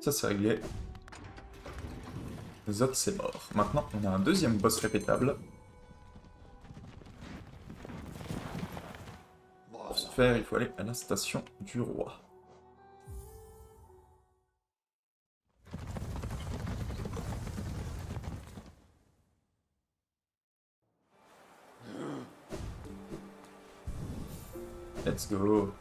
Ça c'est réglé. Les autres c'est mort. Maintenant on a un deuxième boss répétable. Pour ce faire, il faut aller à la station du roi. Let's go.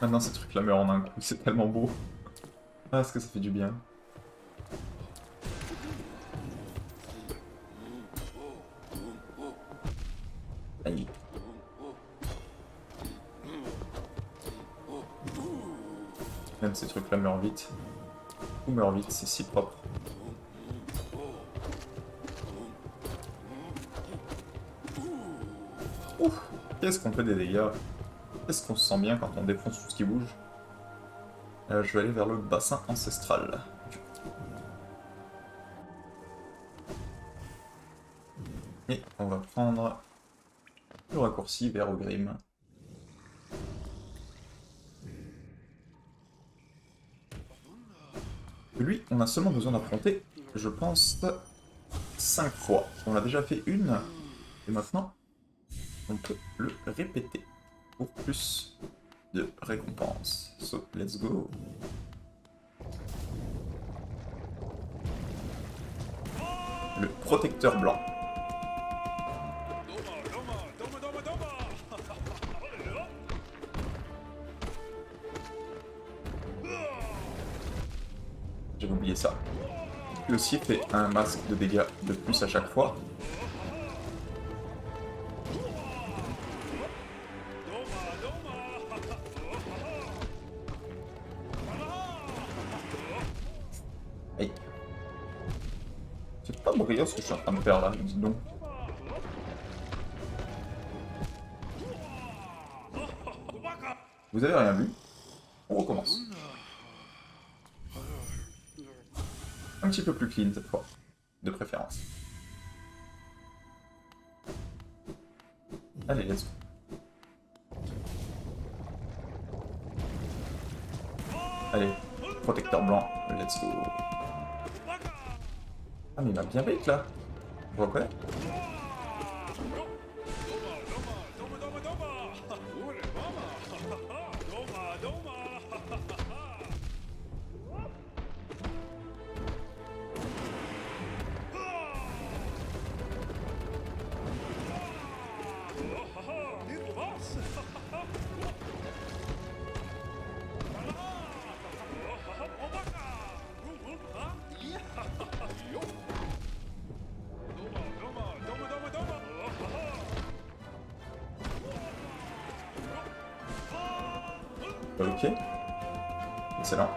Maintenant ces trucs-là meurent en un coup, c'est tellement beau. Ah, est-ce que ça fait du bien? Aïe. Même ces trucs-là meurent vite. Tout meurt vite, c'est si propre. Ouf, qu'est-ce qu'on fait des dégâts? Qu'est-ce qu'on se sent bien quand on défonce tout ce qui bouge? Je vais aller vers le bassin ancestral. Et on va prendre le raccourci vers Ogrim. Lui, on a seulement besoin d'affronter, je pense, 5 fois. On l'a déjà fait une, et maintenant, on peut le répéter pour plus de récompenses. So, let's go. Le protecteur blanc. J'avais oublié ça. Lui aussi fait un masque de dégâts de plus à chaque fois. Aïe. C'est pas brillant ce que je suis en train de faire là, dis donc. Vous avez rien vu? On recommence. Un petit peu plus clean cette fois, de préférence. Allez, let's go. Allez, protecteur blanc, let's go. Ah mais il m'a bien bait là. Vous reconnais? Ok. Excellent.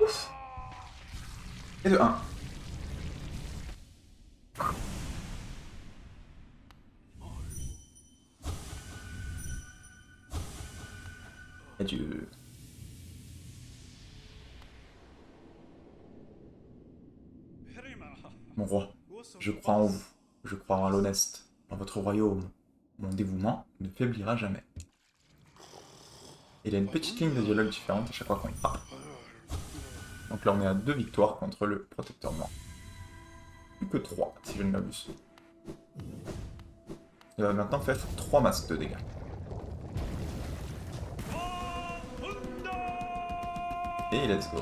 Ouf. Et de 1. Adieu. Mon roi, je crois en vous. Je crois en l'honnête, en votre royaume. Mon dévouement ne faiblira jamais. Il y a une petite ligne de dialogue différente à chaque fois qu'on parle. Donc là on est à 2 victoires contre le protecteur blanc. Plus que 3 si je ne m'abuse. Il va maintenant faire 3 masques de dégâts. Et let's go.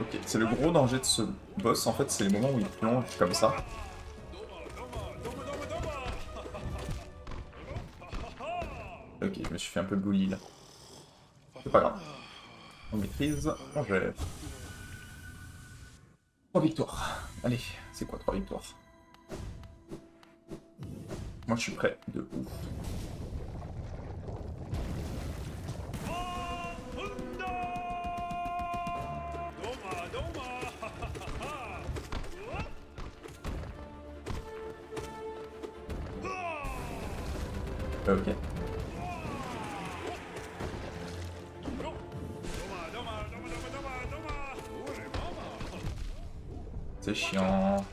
Ok, c'est le gros danger de ce boss, en fait, c'est les moments où il plonge comme ça. Ok, je me suis fait un peu bully là. C'est pas grave. On maîtrise, on gère. 3 victoires. Allez, c'est quoi 3 victoires? Moi je suis prêt de ouf. Ok. C'est chiant.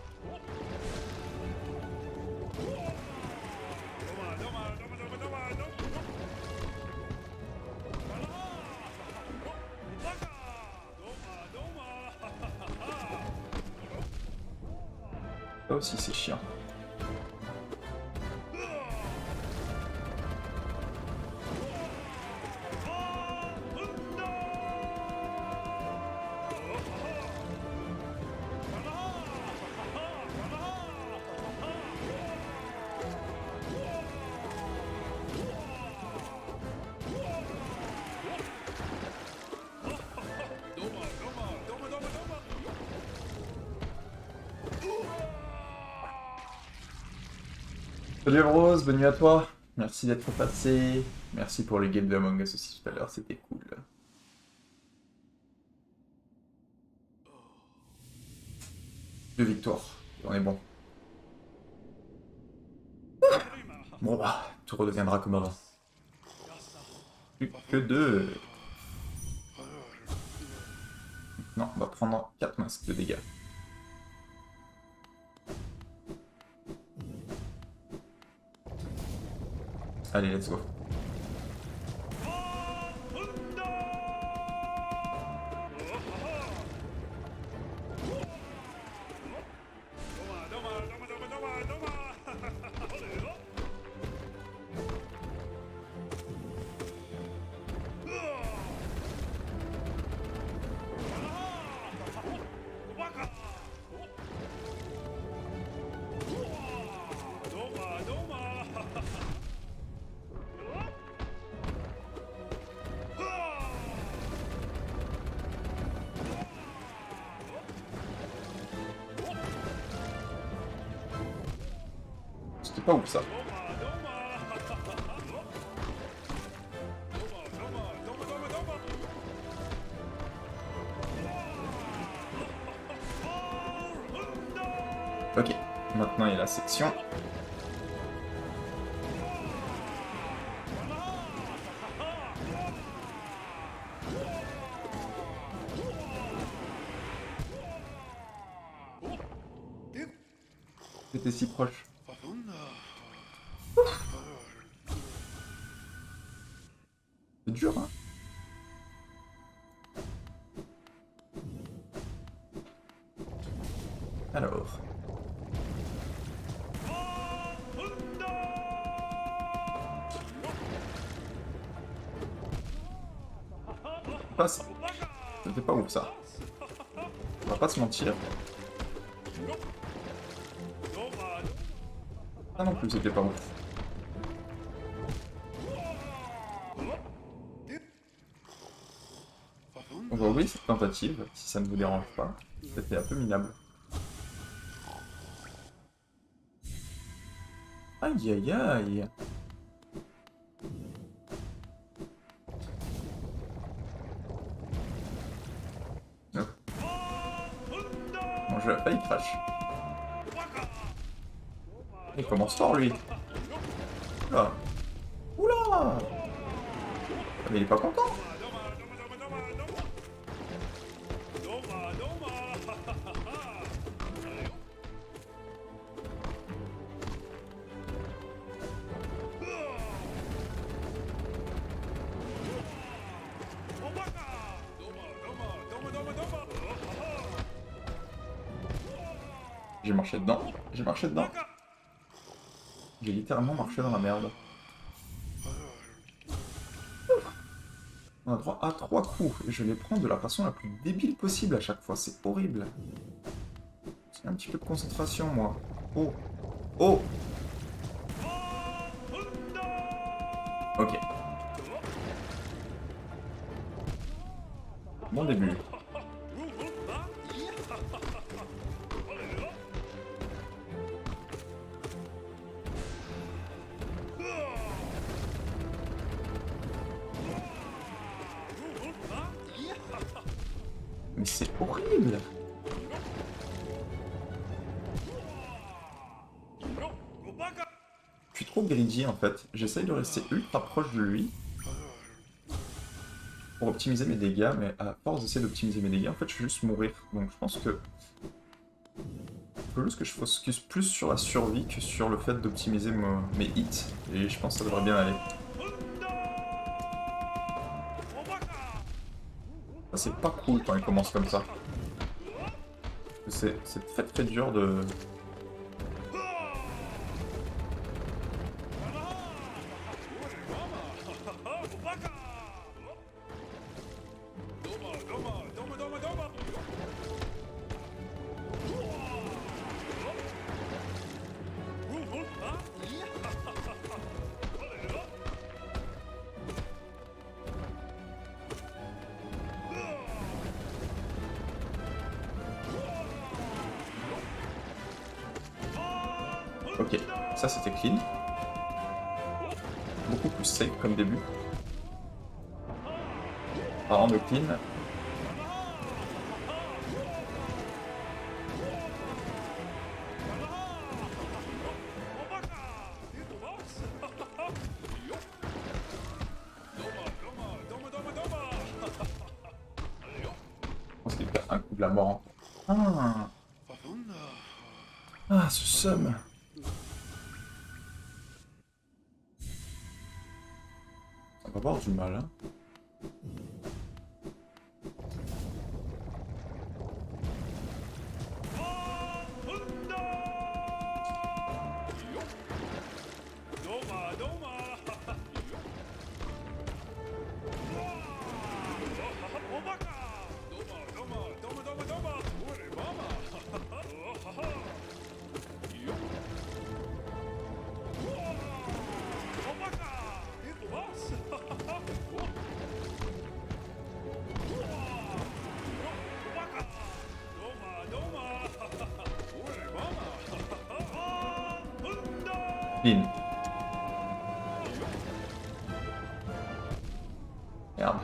Ça aussi c'est chiant. Salut Rose, bonne nuit à toi. Merci d'être passé. Merci pour les games de Among Us aussi tout à l'heure, c'était cool. 2 victoires, on est bon. Bon bah, tout redeviendra comme avant. Plus que 2. Non, on va prendre 4 masques de dégâts. Allez, let's go. C'était pas ouf ça. Ok, maintenant il y a la section. C'était si proche. C'est dur, hein. Alors. Passe. C'était pas ouf ça. On va pas se mentir. Ah non plus, c'était pas ouf. On va oublier cette tentative, si ça ne vous dérange pas. C'était un peu minable. Aïe aïe aïe. Oh. Bon, je vais pas y crash. Il commence fort lui. Oula. Oula. Mais il est pas content. J'ai marché dedans. J'ai marché dedans. J'ai littéralement marché dans la merde. On a droit à 3 coups. Et je les prends de la façon la plus débile possible à chaque fois. C'est horrible. C'est un petit peu de concentration, moi. Oh. Oh. Ok. Bon début. Mais c'est horrible. Je suis trop greedy en fait. J'essaye de rester ultra proche de lui pour optimiser mes dégâts, mais à force d'essayer d'optimiser mes dégâts, en fait, je vais juste mourir. Donc je pense que faut juste que je focus plus sur la survie que sur le fait d'optimiser mes hits. Et je pense que ça devrait bien aller. Ça, c'est pas cool quand il commence comme ça. C'est très très dur de... Ok, ça c'était clean. Beaucoup plus safe comme début. Parlant de clean. Je pense qu'il perd un coup de la mort. Ah, ah ce somme. On va avoir du mal, hein. Clean. Merde.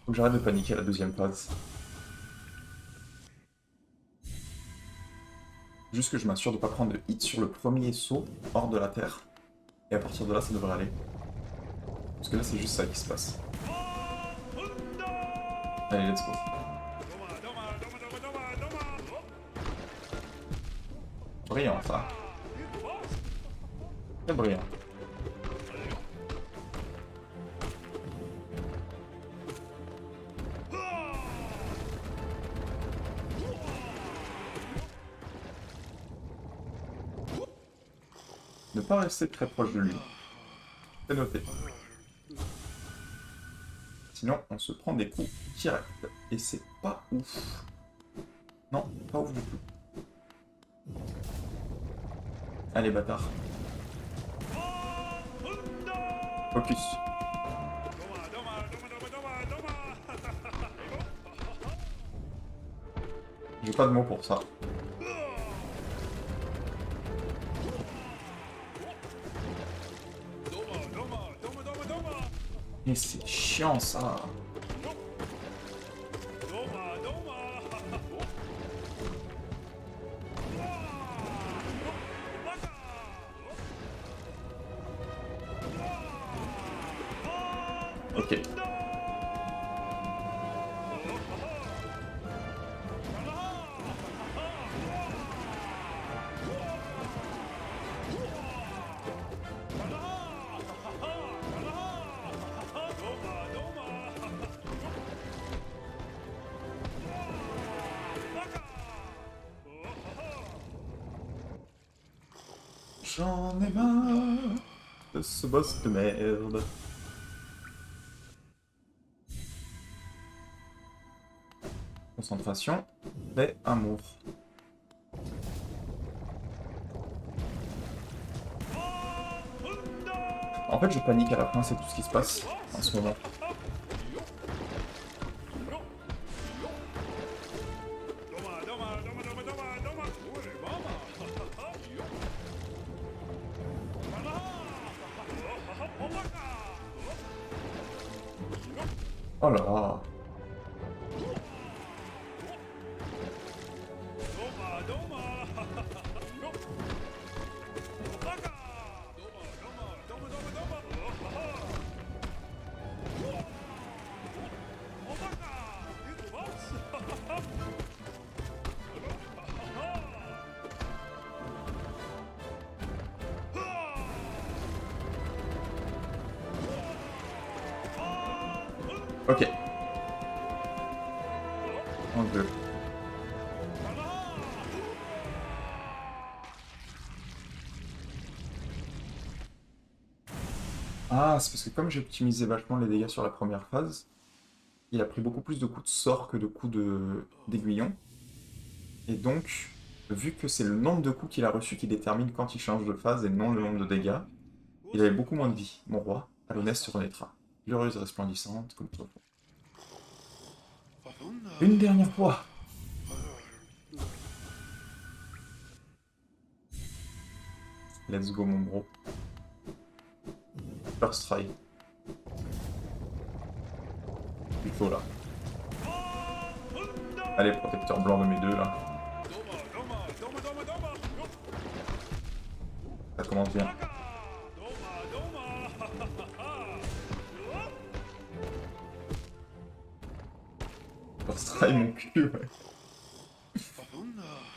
Faut que j'arrête de paniquer à la deuxième phase. Juste que je m'assure de ne pas prendre de hit sur le premier saut hors de la terre. Et à partir de là, ça devrait aller. Parce que là, c'est juste ça qui se passe. Allez, let's go. Brillant, ça. Très brillant. Ne pas rester très proche de lui. C'est noté. Sinon, on se prend des coups directs. Et c'est pas ouf. Non, pas ouf du tout. Allez, bâtard. Focus. J'ai pas de mots pour ça. Mais c'est chiant ça. Ok. J'en ai marre de ce boss de merde. Concentration, paix, amour. En fait, je panique à la fin, c'est tout ce qui se passe en ce moment. Oh là là. Ok. En deux. Ah, c'est parce que comme j'ai optimisé vachement les dégâts sur la première phase, il a pris beaucoup plus de coups de sort que de coups d'aiguillon. Et donc, vu que c'est le nombre de coups qu'il a reçu qui détermine quand il change de phase et non le nombre de dégâts, il avait beaucoup moins de vie. Mon roi, à l'aunesse se renaîtra. Glorieuse et resplendissante comme toi. Une dernière fois. Let's go mon bro. First try. Plutôt là. Allez, protecteur blanc de mes deux là. Ça commence bien. First try mon cul, ouais.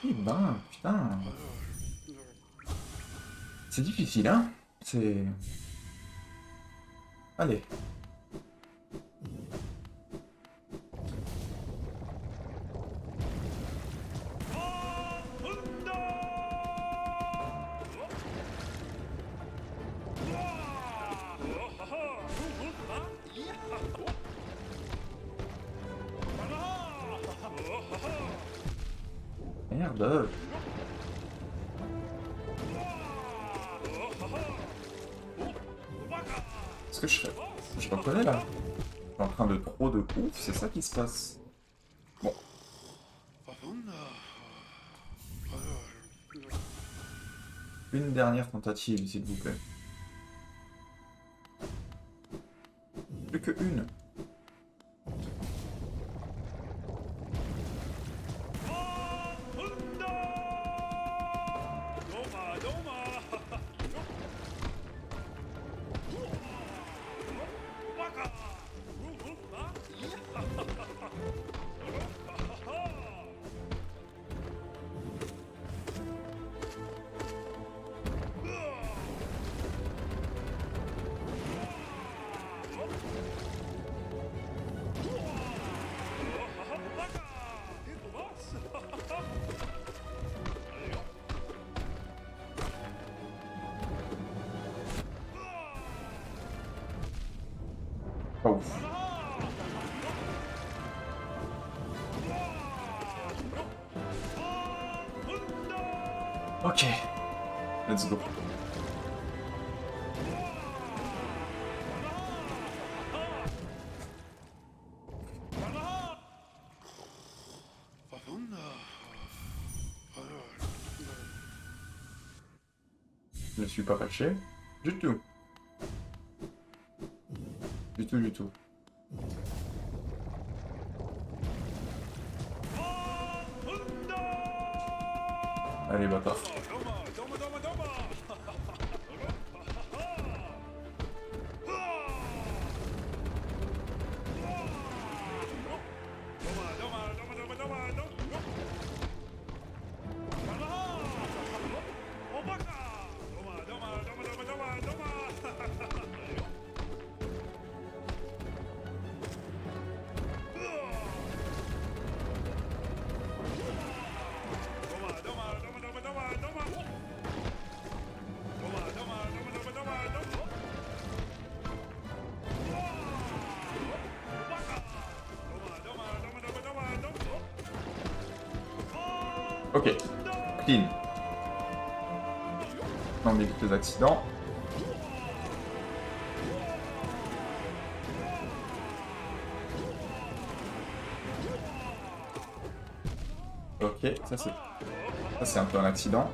Eh ben, putain. C'est difficile, hein? C'est... Allez. Merde. Est-ce que je reconnais là? Je suis en train de trop de ouf, c'est ça qui se passe. Bon. Une dernière tentative, s'il vous plaît. Plus que une. Pas ouf. Ok. Let's go. Je ne suis pas fâché. Du tout. Du tout, du tout. Allez, bâtard. Ok, clean. On évite les accidents. Ok, ça c'est un peu un accident.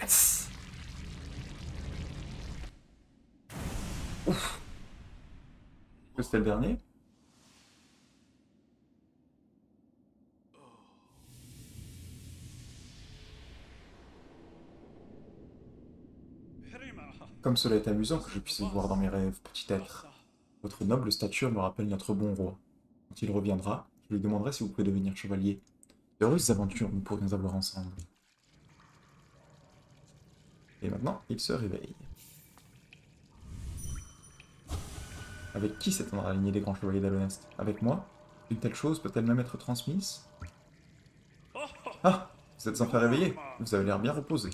Yes. Ouf. Est-ce que c'était le dernier? Comme cela est amusant que je puisse vous voir dans mes rêves, petit être. Votre noble stature me rappelle notre bon roi. Quand il reviendra, je lui demanderai si vous pouvez devenir chevalier. D'heureuses aventures nous pourrions avoir ensemble. Et maintenant, il se réveille. Avec qui s'étendra la lignée des grands chevaliers d'Alonest? Avec moi? Une telle chose peut-elle même être transmise? Ah! Vous êtes enfin réveillé. Vous avez l'air bien reposé.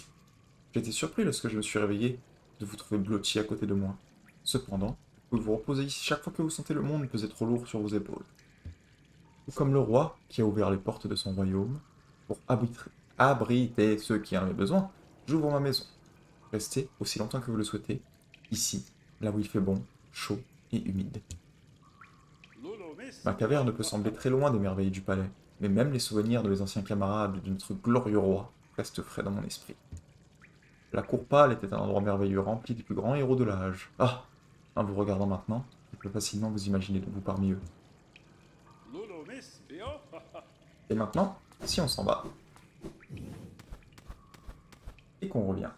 J'ai été surpris lorsque je me suis réveillé de vous trouver blotti à côté de moi. Cependant, vous pouvez vous reposer ici chaque fois que vous sentez le monde peser trop lourd sur vos épaules. Ou comme le roi qui a ouvert les portes de son royaume pour abriter ceux qui en avaient besoin, j'ouvre ma maison. Restez aussi longtemps que vous le souhaitez, ici, là où il fait bon, chaud et humide. Ma caverne peut sembler très loin des merveilles du palais, mais même les souvenirs de mes anciens camarades de notre glorieux roi restent frais dans mon esprit. La cour pâle était un endroit merveilleux rempli des plus grands héros de l'âge. Ah! En vous regardant maintenant, je peux facilement vous imaginer debout parmi eux. Et maintenant, si on s'en va, et qu'on revient.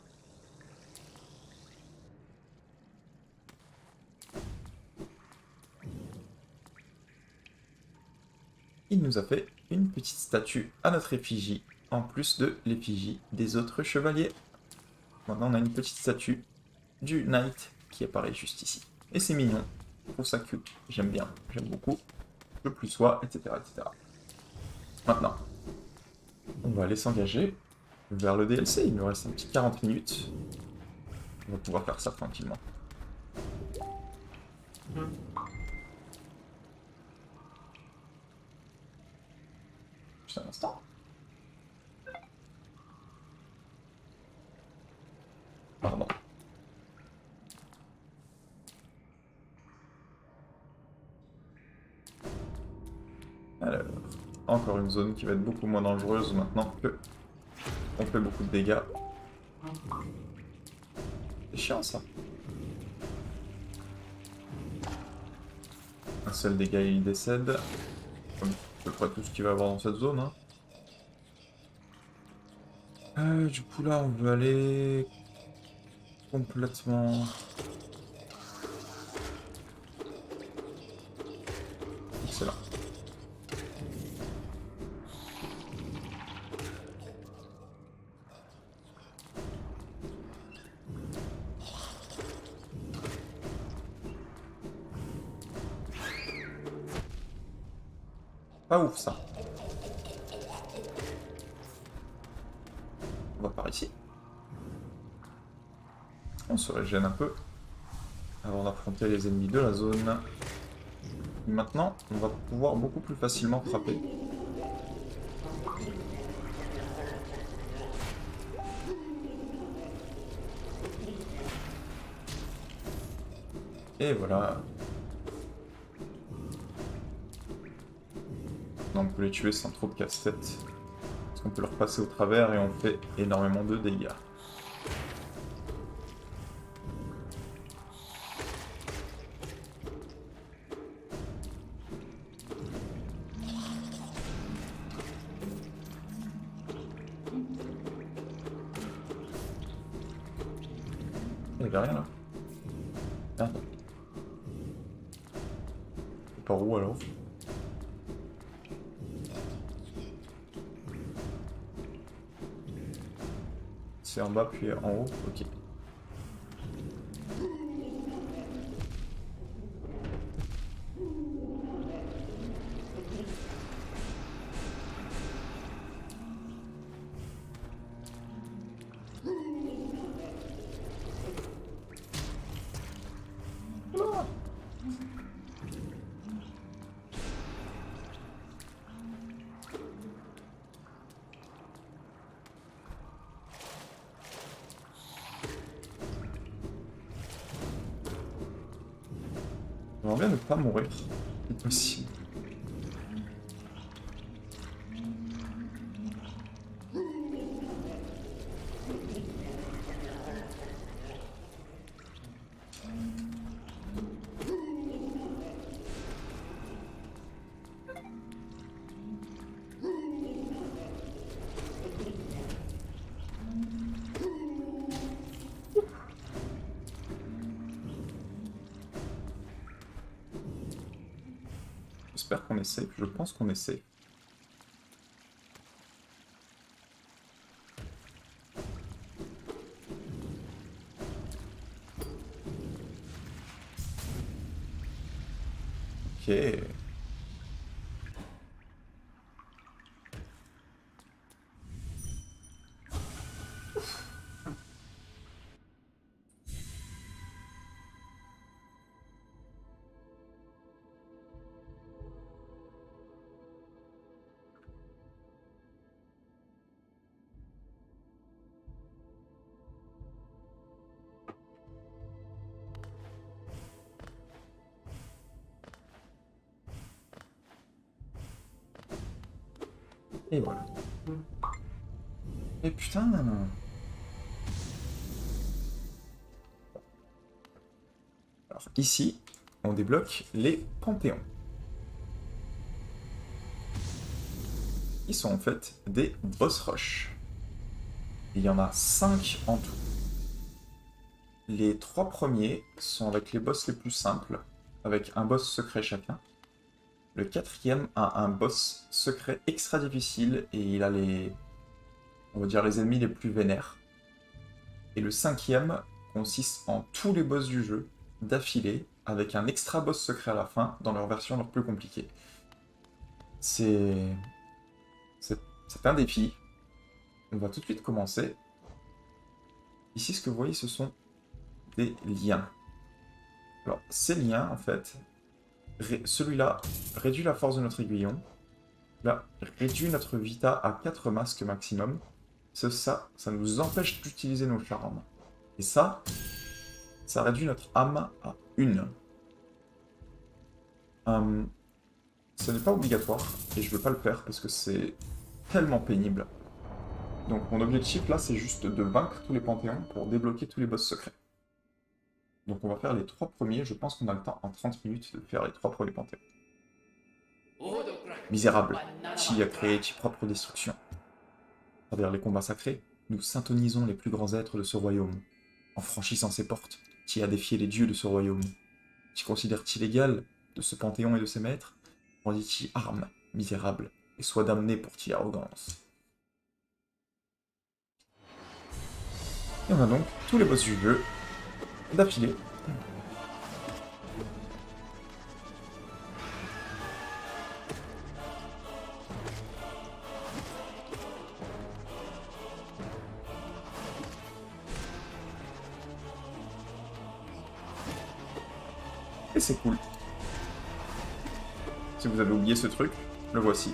Il nous a fait une petite statue à notre effigie, en plus de l'effigie des autres chevaliers. Maintenant, on a une petite statue du knight qui apparaît juste ici. Et c'est mignon, je trouve ça cute, j'aime bien, j'aime beaucoup, je plus sois, etc., etc. Maintenant, on va aller s'engager vers le DLC, il nous reste un petit 40 minutes. On va pouvoir faire ça tranquillement. Juste un instant. Pardon. Alors, encore une zone qui va être beaucoup moins dangereuse maintenant que on fait beaucoup de dégâts. C'est chiant ça. Un seul dégât et il décède. Comme à peu près tout ce qu'il va y avoir dans cette zone. Hein. Du coup là on veut aller complètement... Excellent. Pas ouf ça. On va par ici. On se régène un peu avant d'affronter les ennemis de la zone. Maintenant, on va pouvoir beaucoup plus facilement frapper. Et voilà. Donc on peut les tuer sans trop de casse-tête. Parce qu'on peut leur passer au travers et on fait énormément de dégâts. Il n'y avait rien là. Merde. C'est par où alors? C'est en bas puis en haut, ok. J'aimerais bien ne pas mourir, si possible. J'espère qu'on est safe. Je pense qu'on est safe. Ok. Et voilà. Et putain. Alors ici, on débloque les panthéons. Ils sont en fait des boss rush. Il y en a 5 en tout. Les 3 premiers sont avec les boss les plus simples, avec un boss secret chacun. Le 4e a un boss secret extra difficile et il a on va dire les ennemis les plus vénères. Et le 5e consiste en tous les boss du jeu d'affilée avec un extra boss secret à la fin dans leur version leur plus compliquée. C'est un défi. On va tout de suite commencer. Ici, ce que vous voyez, ce sont des liens. Alors, ces liens, en fait, celui-là réduit la force de notre aiguillon. Là, réduit notre vita à 4 masques maximum. Ça nous empêche d'utiliser nos charmes. Et ça réduit notre âme à 1. Ce n'est pas obligatoire, et je veux pas le faire parce que c'est tellement pénible. Donc mon objectif là, c'est juste de vaincre tous les panthéons pour débloquer tous les boss secrets. Donc on va faire les 3 premiers, je pense qu'on a le temps en 30 minutes de faire les 3 premiers panthéons. Misérable, qui a créé qui propre destruction. À travers les combats sacrés, nous syntonisons les plus grands êtres de ce royaume. En franchissant ses portes, qui a défié les dieux de ce royaume. Qui considère-t-il égal de ce panthéon et de ses maîtres? Rendit-il arme, misérable, et soit damné pour qui arrogance. Et on a donc tous les boss du jeu d'affilée. Et c'est cool. Si vous avez oublié ce truc, le voici.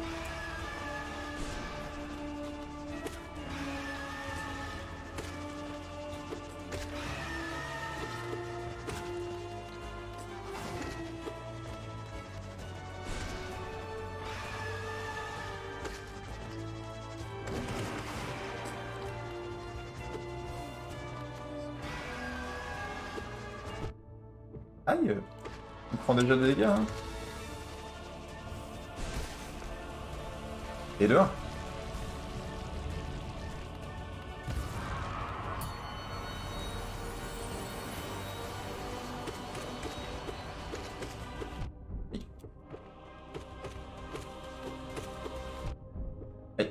Aïe, on prend déjà des dégâts, hein. Et dehors. Aïe.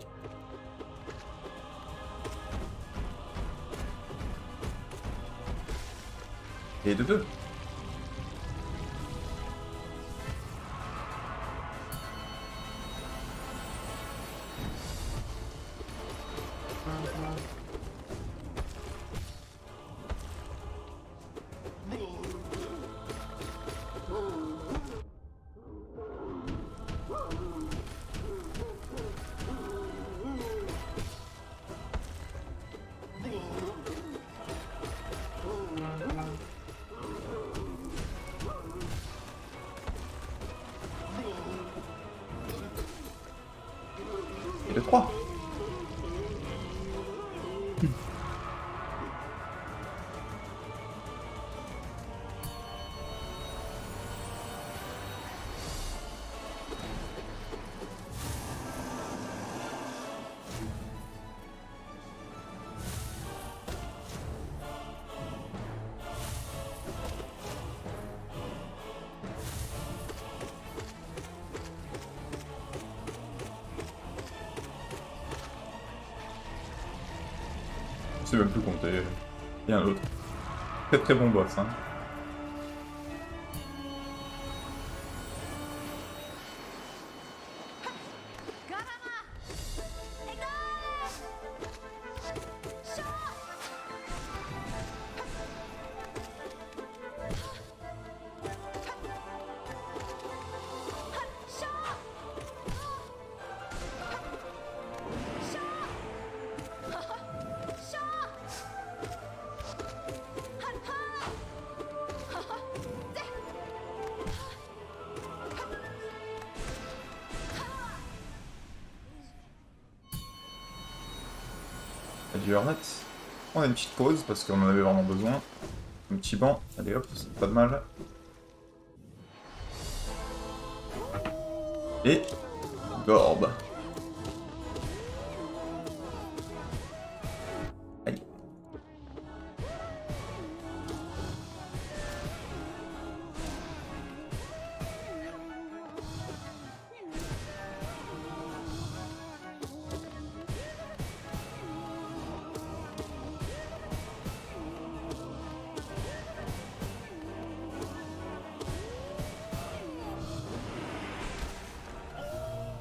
Et de deux. Et le 3. Je sais même plus compter. Et un autre. Très très bon boss, hein. Du Hornet. On a une petite pause parce qu'on en avait vraiment besoin. Un petit banc, allez hop, c'est pas de mal. Et Gorb. Aïe.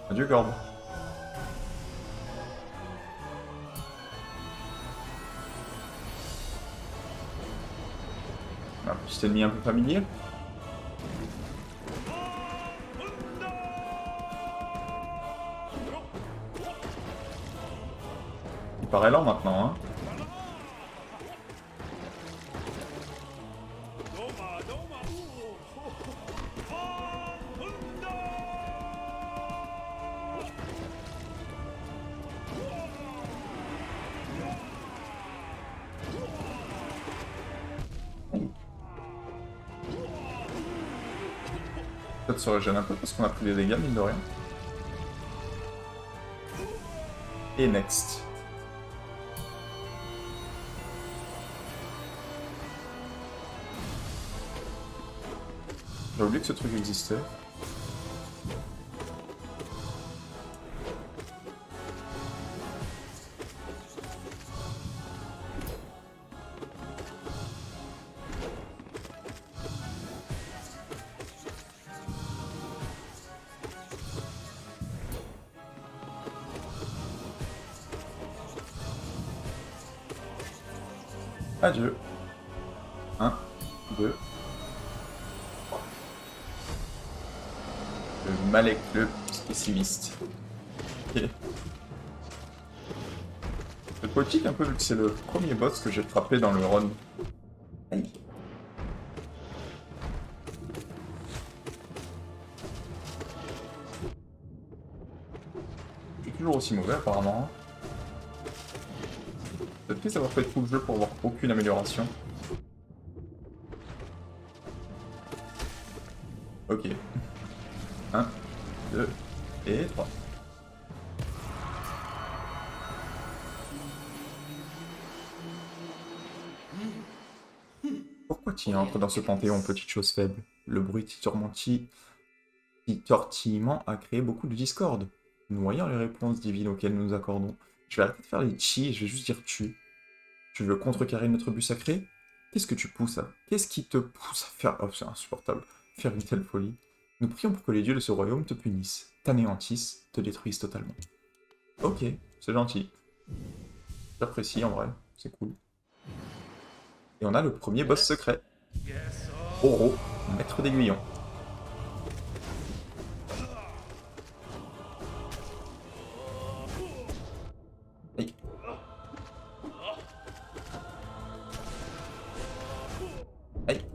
Adieu Gorb. Un petit ennemi un peu familier. Il paraît lent maintenant, hein. Peut-être se régène un peu parce qu'on a pris des dégâts, mine de rien. Et next. J'ai oublié que ce truc existait. Adieu. 1, 2. Le Malek, le pessimiste. Ok. C'est poétique un peu vu que c'est le premier boss que j'ai frappé dans le run. Aïe. Je suis toujours aussi mauvais apparemment. C'est triste d'avoir fait tout le jeu pour avoir aucune amélioration. Ok. 1, 2 et 3. Pourquoi tu entres dans ce panthéon, petite chose faible? Le bruit tortillement a créé beaucoup de discorde. Nous voyons les réponses divines auxquelles nous nous accordons. Je vais arrêter de faire les chi et je vais juste dire tu. Tu veux contrecarrer notre but sacré? Qu'est-ce que tu pousses à... Qu'est-ce qui te pousse à faire... Oh, c'est insupportable. Faire une telle folie. Nous prions pour que les dieux de ce royaume te punissent, t'anéantissent, te détruisent totalement. Ok, c'est gentil. J'apprécie en vrai, c'est cool. Et on a le premier boss secret. Oro, maître d'aiguillon. Aïe. Aïe.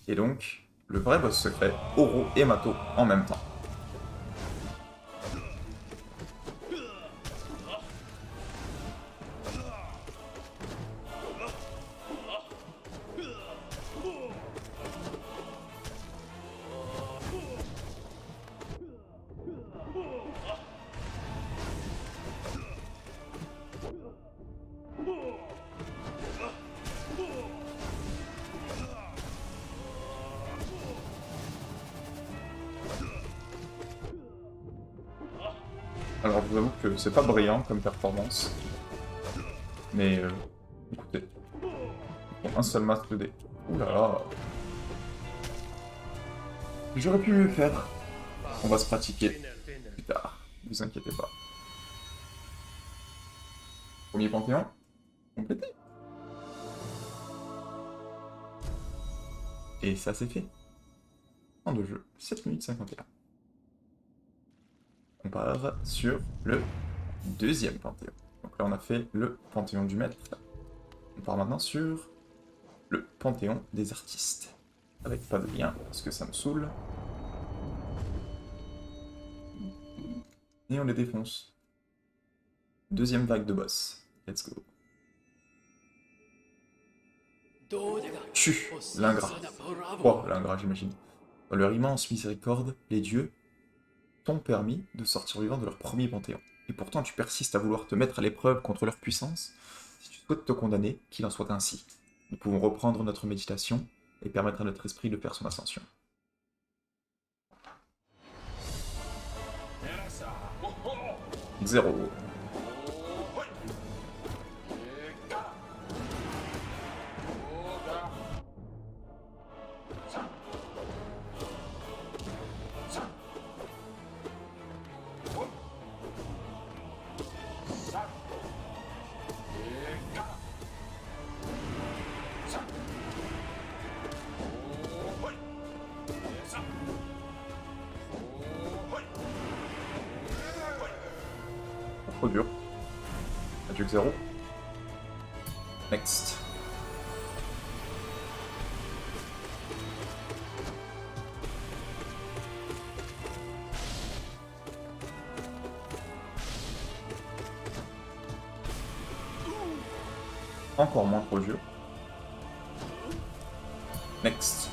Et donc, le vrai boss secret, Oro et Mato en même temps. Alors je vous avoue que c'est pas brillant comme performance, mais écoutez, pour un seul masque de dés. Ouh là là, j'aurais pu mieux faire. On va se pratiquer plus tard, ne vous inquiétez pas. Premier panthéon, complété. Et ça c'est fait. En de jeu, 7 minutes 51. On part sur le deuxième panthéon. Donc là on a fait le panthéon du maître. On part maintenant sur le panthéon des artistes. Avec pas de lien, parce que ça me saoule. Et on les défonce. Deuxième vague de boss. Let's go. Chu, l'ingrat. Oh, l'ingrat j'imagine. Dans leur immense miséricorde, les dieux t'ont permis de sortir vivant de leur premier panthéon. Et pourtant tu persistes à vouloir te mettre à l'épreuve contre leur puissance. Si tu souhaites te condamner, qu'il en soit ainsi. Nous pouvons reprendre notre méditation et permettre à notre esprit de faire son ascension. Zéro. Trop dur. Magic 0. Next. Encore moins trop dur. Next.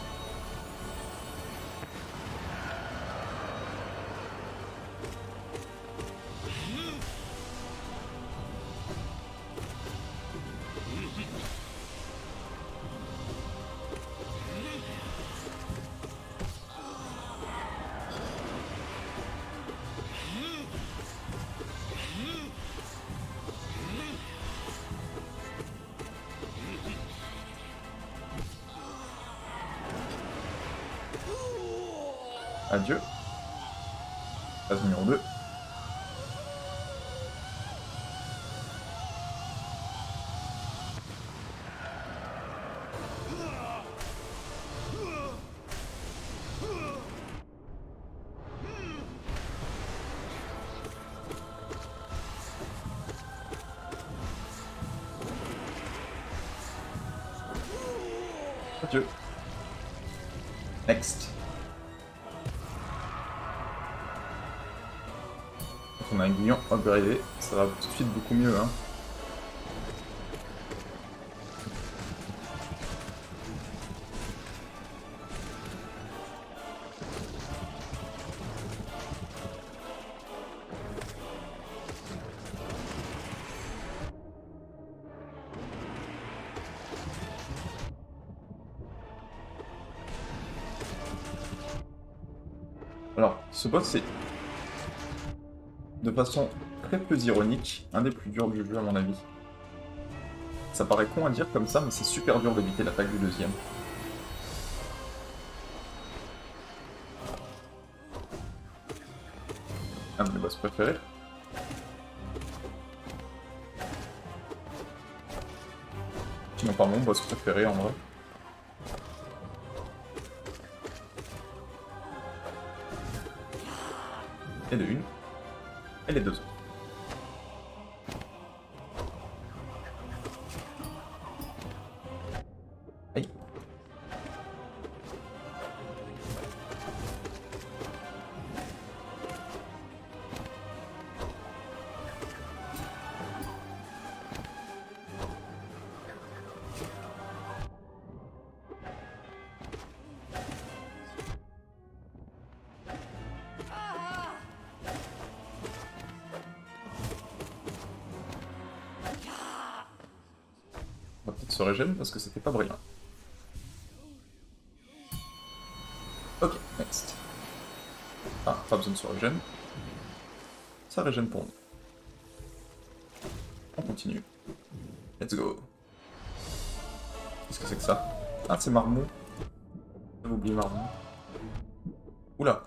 Adieu. Phase numéro 2. Adieu. Next. On a un guignon upgradé, ça va tout de suite beaucoup mieux, hein. Alors, ce boss, c'est de façon très peu ironique, un des plus durs du jeu à mon avis. Ça paraît con à dire comme ça, mais c'est super dur d'éviter l'attaque du deuxième. Un de mes boss préférés. Sinon pas mon boss préféré en vrai. Et de une. Et les deux autres. Aïe. On va peut-être se régénérer parce que c'était pas brillant. Ok, next. Ah, pas besoin de se régénérer. Ça régène pour nous. On continue. Let's go. Qu'est-ce que c'est que ça? Ah, c'est Marmot. J'avais oublié Marmot. Oula.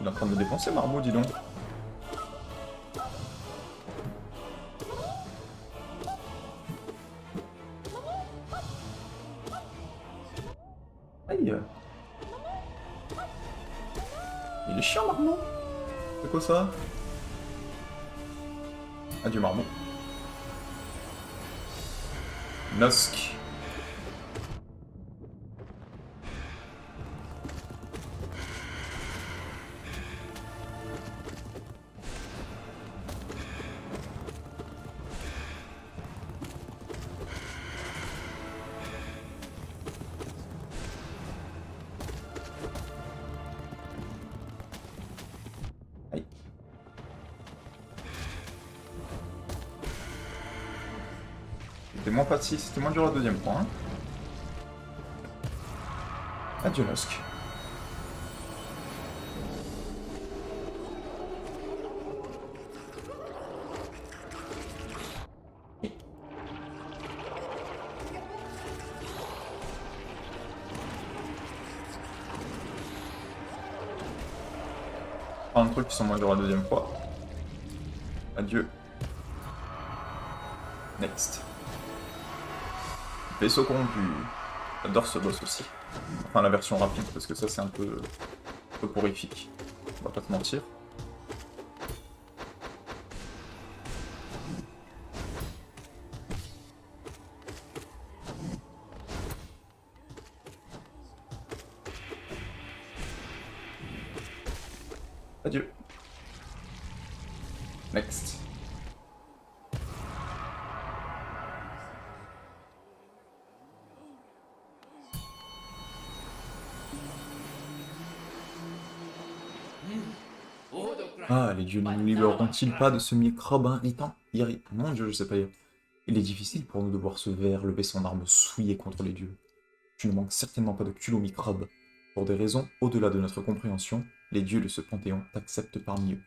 Il est en train de me dépenser, Marmot, dis donc. Aïe. Il est chiant, Marmot. C'est quoi ça? Adieu, Marmot. Nosk. Aïe. C'était moins facile, c'était moins dur au deuxième point. Hein. Adieu, Nosk. Un truc qui sont moins durs la deuxième fois. Adieu. Next. Vaisseau corrompu. J'adore ce boss aussi. Enfin la version rapide parce que ça c'est un peu horrifique. On va pas te mentir. Adieu. Next. Ah, les dieux ne nous libéreront-ils pas de ce microbe irritant? Mon dieu, je sais pas lire. Il est difficile pour nous de voir ce ver lever son arme souillée contre les dieux. Tu ne manques certainement pas de culot microbe. Pour des raisons au-delà de notre compréhension, les dieux de ce panthéon t'acceptent parmi eux.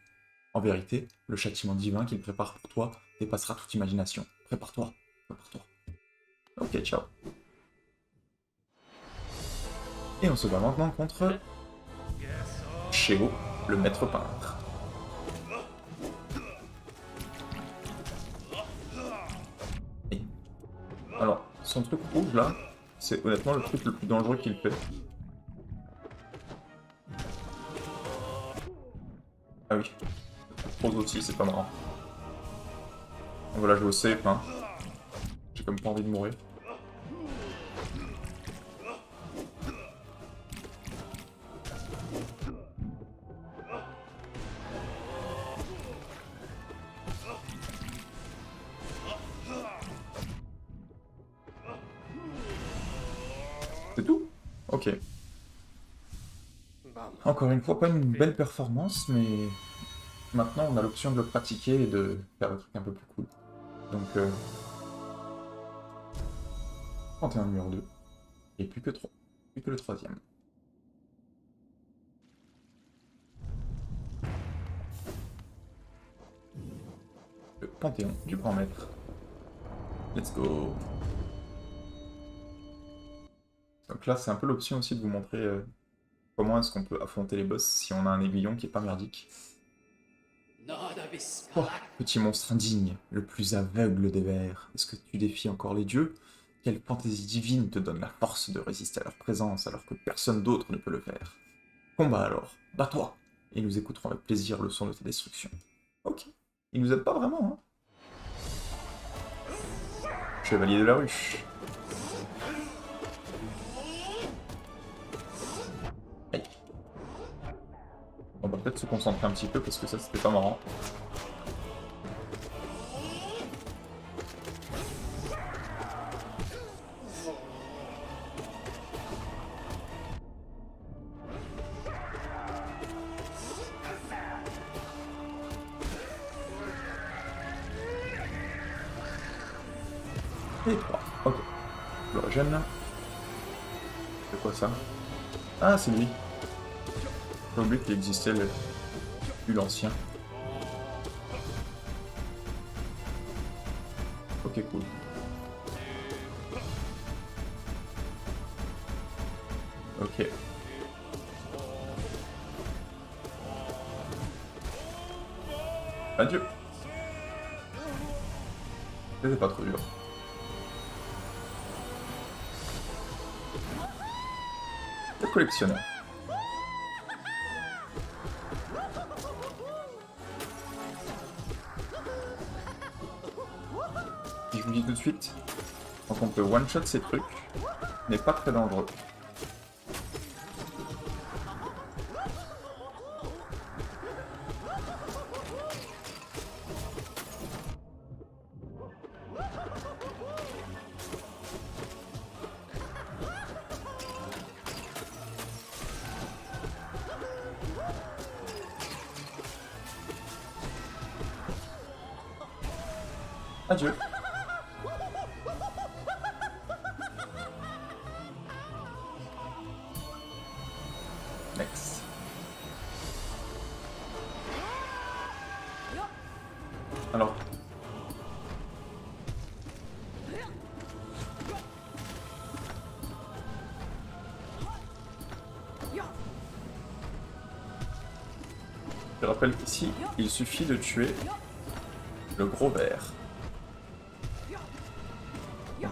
En vérité, le châtiment divin qu'ils préparent pour toi dépassera toute imagination. Prépare-toi, prépare-toi. Ok, ciao. Et on se bat maintenant contre Sheo, le maître peintre. Et... Alors, son truc rouge là, c'est honnêtement le truc le plus dangereux qu'il fait. Ah oui. Trop aussi, c'est pas marrant. Voilà, je vais au safe, hein. J'ai comme pas envie de mourir. C'est tout? Ok. Encore une fois, pas une belle performance, mais maintenant on a l'option de le pratiquer et de faire le truc un peu plus cool. Donc, 31 numéro 2. Et plus que 3. Plus que le troisième. Le Panthéon du Grand Maître. Let's go. Donc là, c'est un peu l'option aussi de vous montrer comment est-ce qu'on peut affronter les boss si on a un aiguillon qui est pas merdique. Oh, petit monstre indigne, le plus aveugle des vers. Est-ce que tu défies encore les dieux? Quelle fantaisie divine te donne la force de résister à leur présence alors que personne d'autre ne peut le faire? Combat alors, bats-toi, et nous écouterons avec plaisir le son de ta destruction. Ok, il nous aide pas vraiment, hein. Chevalier de la ruche. Aïe. On va peut-être se concentrer un petit peu parce que ça c'était pas marrant. Et 3. Ok. Je le régène. C'est quoi ça? Ah, c'est lui. J'ai oublié qu'il existait l'ancien. Ok, cool. Ok. Adieu. C'était pas trop dur. Le collectionneur. Je vous dis tout de suite, quand on peut one-shot ces trucs, n'est pas très dangereux. Adieu. Next. Alors. Je rappelle qu'ici, il suffit de tuer le gros ver.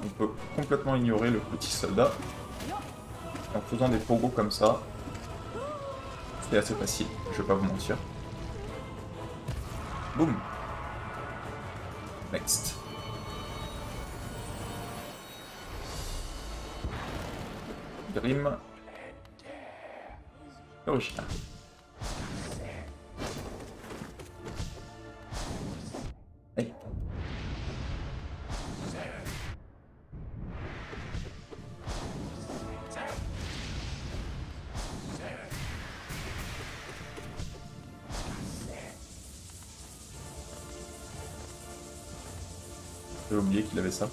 On peut complètement ignorer le petit soldat. En faisant des pogos comme ça, c'est assez facile, je vais pas vous mentir. Boum. Next. Grim. Original. Hey. J'ai oublié qu'il avait ça.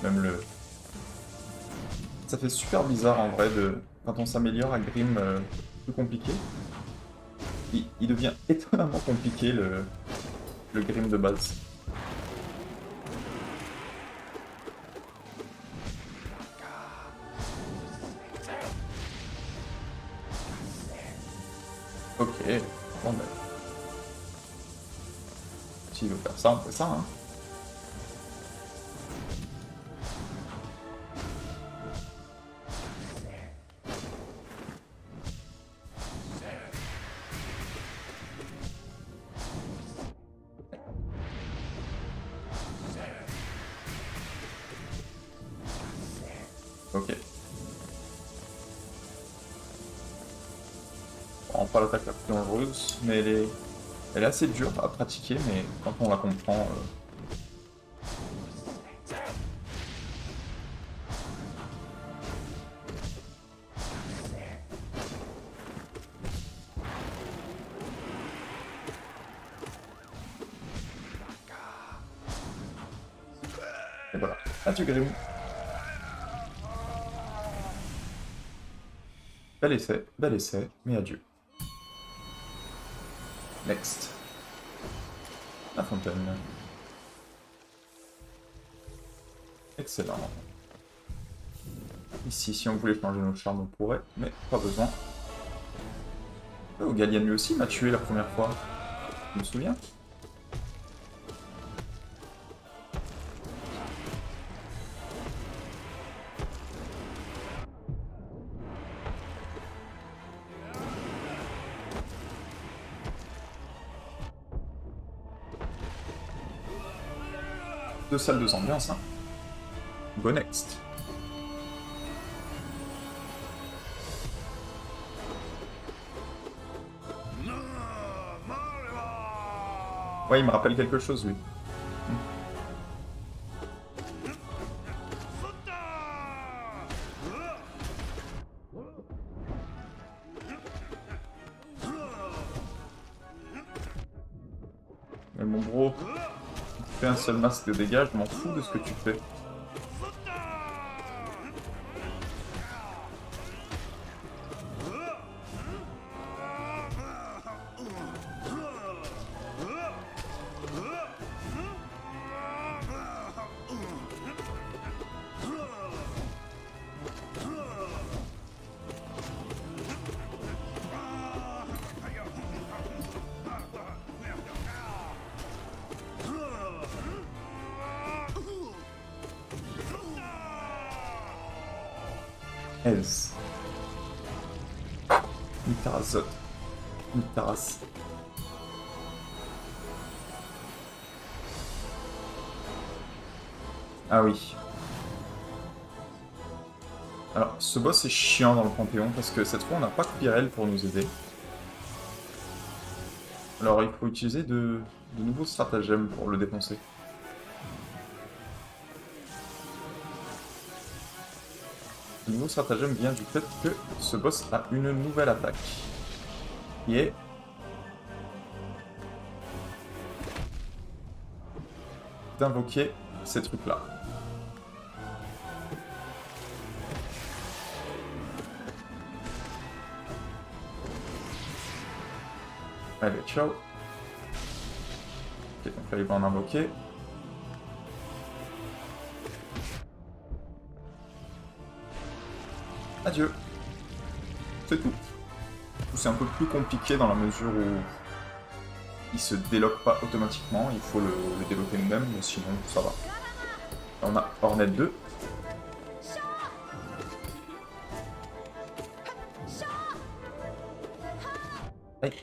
Même le... Ça fait super bizarre en vrai de... Quand on s'améliore à Grim plus compliqué, il devient étonnamment compliqué le Grim de base. Ok, bon ben... S'il veut faire ça, on fait ça, hein. Ok. Bon, pas l'attaque la plus dangereuse, mais elle est assez dure à pratiquer, mais quand on la comprend... Et voilà. Adieu Grim. Bel essai, mais adieu. Next. La fontaine. Excellent. Ici, si on voulait changer nos charmes, on pourrait, mais pas besoin. Oh, Gallienne lui aussi m'a tué la première fois. Je me souviens. Deux salles, deux ambiances, hein. Go next. Ouais, il me rappelle quelque chose, lui. Mais mon bro... fais un seul masque de dégâts, je m'en fous de ce que tu fais. Ez. Mitarazot. Mitaras. Ah oui. Alors, ce boss est chiant dans le Panthéon parce que cette fois on n'a pas Quirrell pour nous aider. Alors il faut utiliser de nouveaux stratagèmes pour le défoncer. Le nouveau stratagème vient du fait que ce boss a une nouvelle attaque. Qui est... d'invoquer ces trucs-là. Allez, ciao. Ok, donc là il va en invoquer. Adieu. C'est tout. C'est un peu plus compliqué dans la mesure où il se déloque pas automatiquement, il faut le déloquer nous-mêmes, mais sinon ça va. On a Hornet 2. Aïe.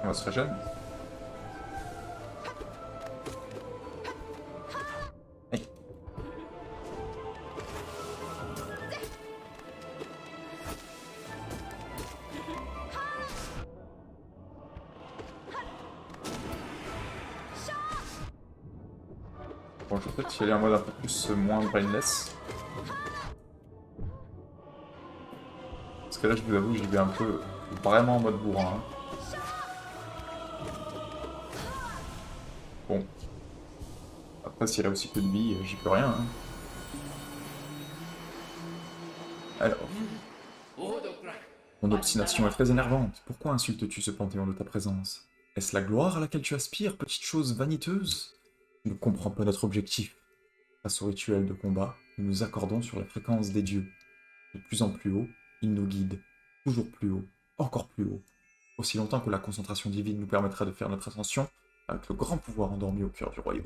On va se régénérer. Aïe. Bon, je vais peut-être y aller en mode un peu plus moins brainless. Parce que là, je vous avoue, j'y vais un peu vraiment en mode bourrin. Hein. Bon. Après, s'il a aussi peu de vie, j'y peux rien. Hein. Alors. Mon obstination est très énervante. Pourquoi insultes-tu ce panthéon de ta présence? Est-ce la gloire à laquelle tu aspires, petite chose vaniteuse? Je ne comprends pas notre objectif. Face au rituel de combat, nous nous accordons sur la fréquence des dieux. De plus en plus haut, ils nous guident. Toujours plus haut, encore plus haut. Aussi longtemps que la concentration divine nous permettra de faire notre ascension avec le grand pouvoir endormi au cœur du royaume.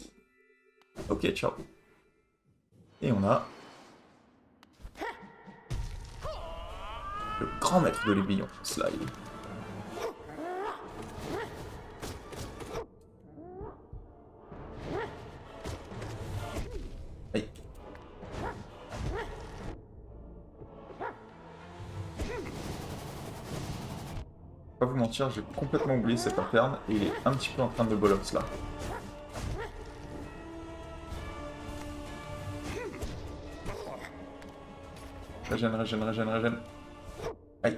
Ok, ciao. Et on a... le grand maître de l'aiguillon, Slide. Aïe. Pas vous mentir, j'ai complètement oublié cette pattern et il est un petit peu en train de bolos là. Régène, régène, régène, régène. Aïe.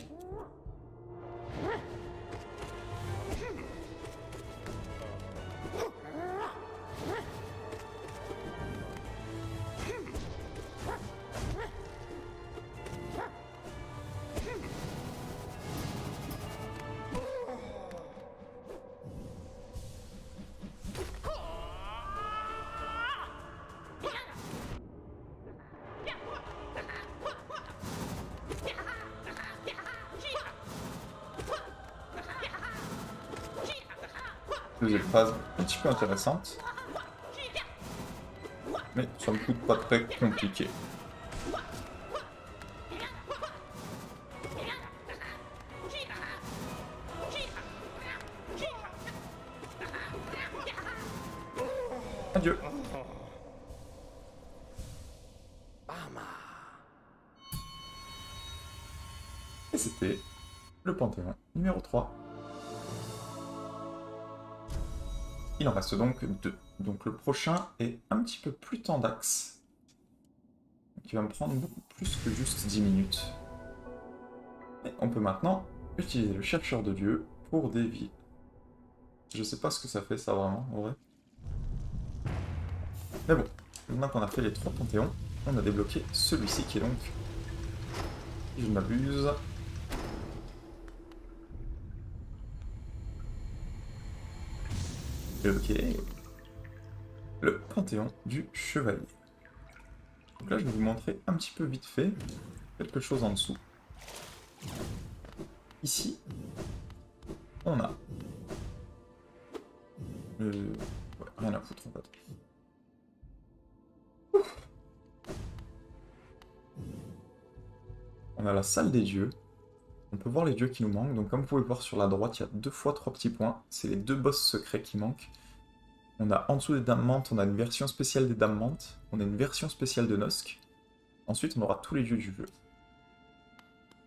Deuxième phase un petit peu intéressante, mais somme toute pas très compliquée. Adieu. Et c'était le Panthéon numéro 3. Il en reste donc 2. Donc le prochain est un petit peu plus tendax. Qui va me prendre beaucoup plus que juste 10 minutes. Et on peut maintenant utiliser le chercheur de dieu pour dévier. Je sais pas ce que ça fait ça vraiment, en vrai. Mais bon, maintenant qu'on a fait les 3 panthéons, on a débloqué celui-ci qui est donc, si je ne m'abuse, ok, le panthéon du chevalier. Donc là je vais vous montrer un petit peu vite fait quelque chose en dessous. Ici, on a ouais, rien à foutre en fait. On a la salle des dieux. On peut voir les dieux qui nous manquent. Donc comme vous pouvez voir sur la droite, il y a 2 fois 3 petits points. C'est les 2 boss secrets qui manquent. On a en dessous des Dames Mantes, on a une version spéciale des Dames Mantes. On a une version spéciale de Nosk. Ensuite, on aura tous les dieux du jeu.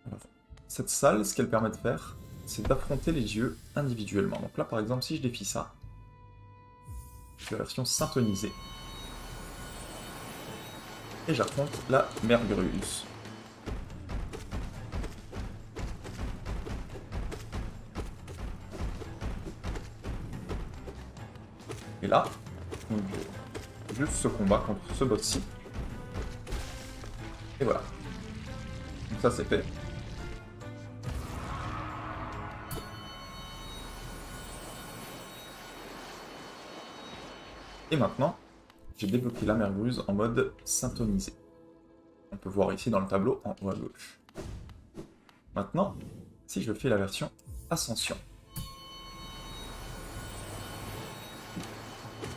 Alors, cette salle, ce qu'elle permet de faire, c'est d'affronter les dieux individuellement. Donc là, par exemple, si je défie ça, j'ai la version syntonisée. Et j'affronte la Mergruse. Et là, donc, juste ce combat contre ce boss-ci. Et voilà. Donc ça c'est fait. Et maintenant, j'ai débloqué la Mergruse en mode syntonisé. On peut voir ici dans le tableau en haut à gauche. Maintenant, si je fais la version Ascension.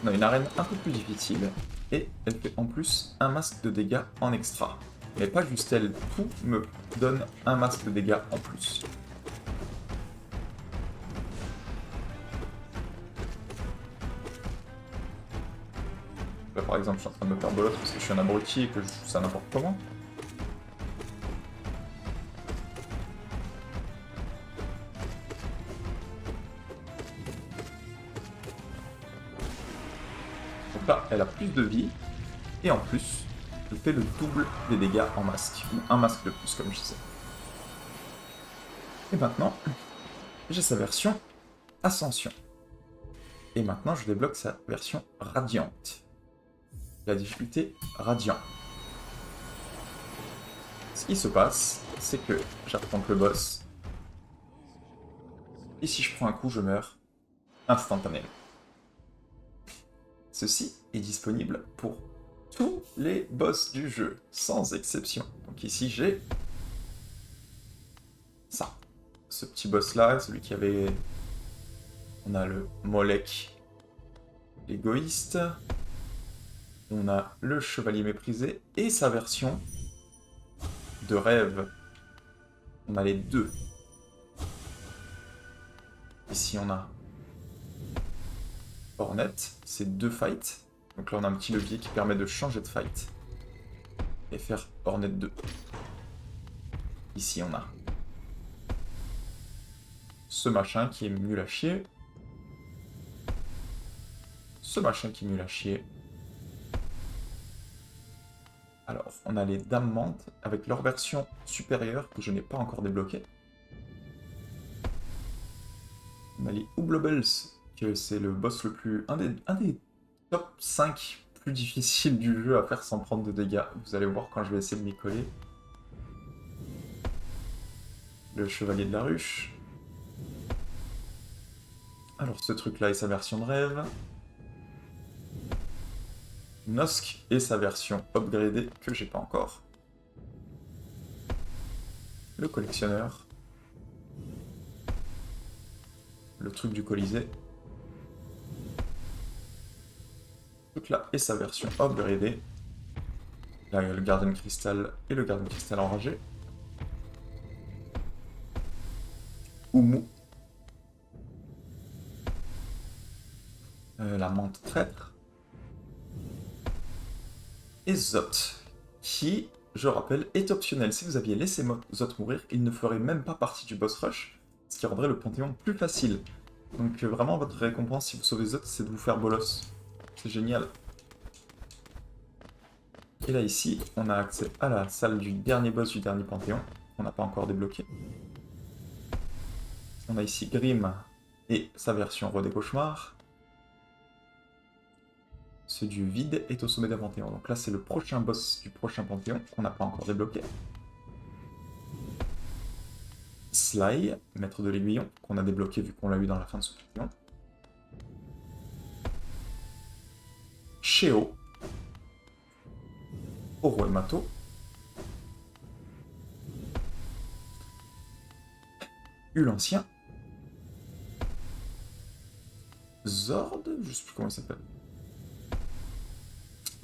On a une arène un peu plus difficile, et elle fait en plus un masque de dégâts en extra. Mais pas juste elle, tout me donne un masque de dégâts en plus. Là par exemple je suis en train de me faire bolotte parce que je suis un abruti et que je joue ça n'importe comment. Donc là elle a plus de vie, et en plus elle fait le double des dégâts en masque, ou un masque de plus comme je disais. Et maintenant, j'ai sa version Ascension. Et maintenant je débloque sa version Radiante. La difficulté Radiant. Ce qui se passe, c'est que j'affronte le boss, et si je prends un coup, je meurs instantanément. Ceci est disponible pour tous les boss du jeu, sans exception. Donc ici j'ai ça. Ce petit boss là, celui qui avait... On a le Molech, l'égoïste. On a le chevalier méprisé et sa version de rêve. On a les deux. Ici on a Hornet, c'est 2 fights. Donc là on a un petit levier qui permet de changer de fight. Et faire Hornet 2. Ici on a ce machin qui est nul à chier. Ce machin qui est nul à chier. Alors, on a les Dames Mantes avec leur version supérieure que je n'ai pas encore débloquée. On a les Hooblobels, que c'est le boss le plus... un des top 5 plus difficiles du jeu à faire sans prendre de dégâts. Vous allez voir quand je vais essayer de m'y coller. Le Chevalier de la Ruche. Alors, ce truc-là est sa version de rêve. Nosk et sa version upgradée que j'ai pas encore. Le collectionneur. Le truc du Colisée. Ce truc là et sa version upgradée. Là il y a le Garden Crystal et le Garden Crystal enragé. Oumu. La menthe traître. Et Zot, qui, je rappelle, est optionnel. Si vous aviez laissé Zot mourir, il ne ferait même pas partie du boss rush, ce qui rendrait le Panthéon plus facile. Donc vraiment, votre récompense si vous sauvez Zot, c'est de vous faire bolos. C'est génial. Et là ici, on a accès à la salle du dernier boss du dernier Panthéon, qu'on n'a pas encore débloqué. On a ici Grim et sa version Roi des Cauchemars. Ce dieu vide est au sommet d'un panthéon. Donc là, c'est le prochain boss du prochain panthéon qu'on n'a pas encore débloqué. Sly, maître de l'aiguillon, qu'on a débloqué vu qu'on l'a eu dans la fin de ce panthéon. Sheo. Oro et Mato. Ulancien. Zord, je sais plus comment il s'appelle.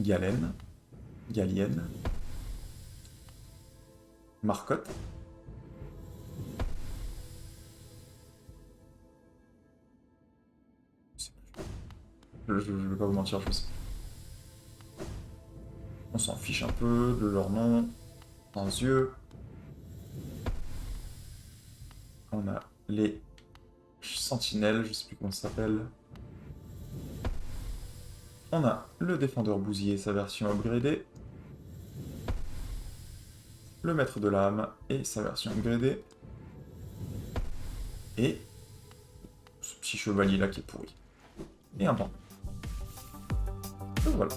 Galen. Galienne. Marcotte. Je vais pas vous mentir, je sais. On s'en fiche un peu de leur nom. Sans yeux. On a les sentinelles, je sais plus comment ça s'appelle. On a le défendeur bousier, sa version upgradée. Le maître de l'âme et sa version upgradée. Et ce petit chevalier là qui est pourri. Et un banc. Et voilà.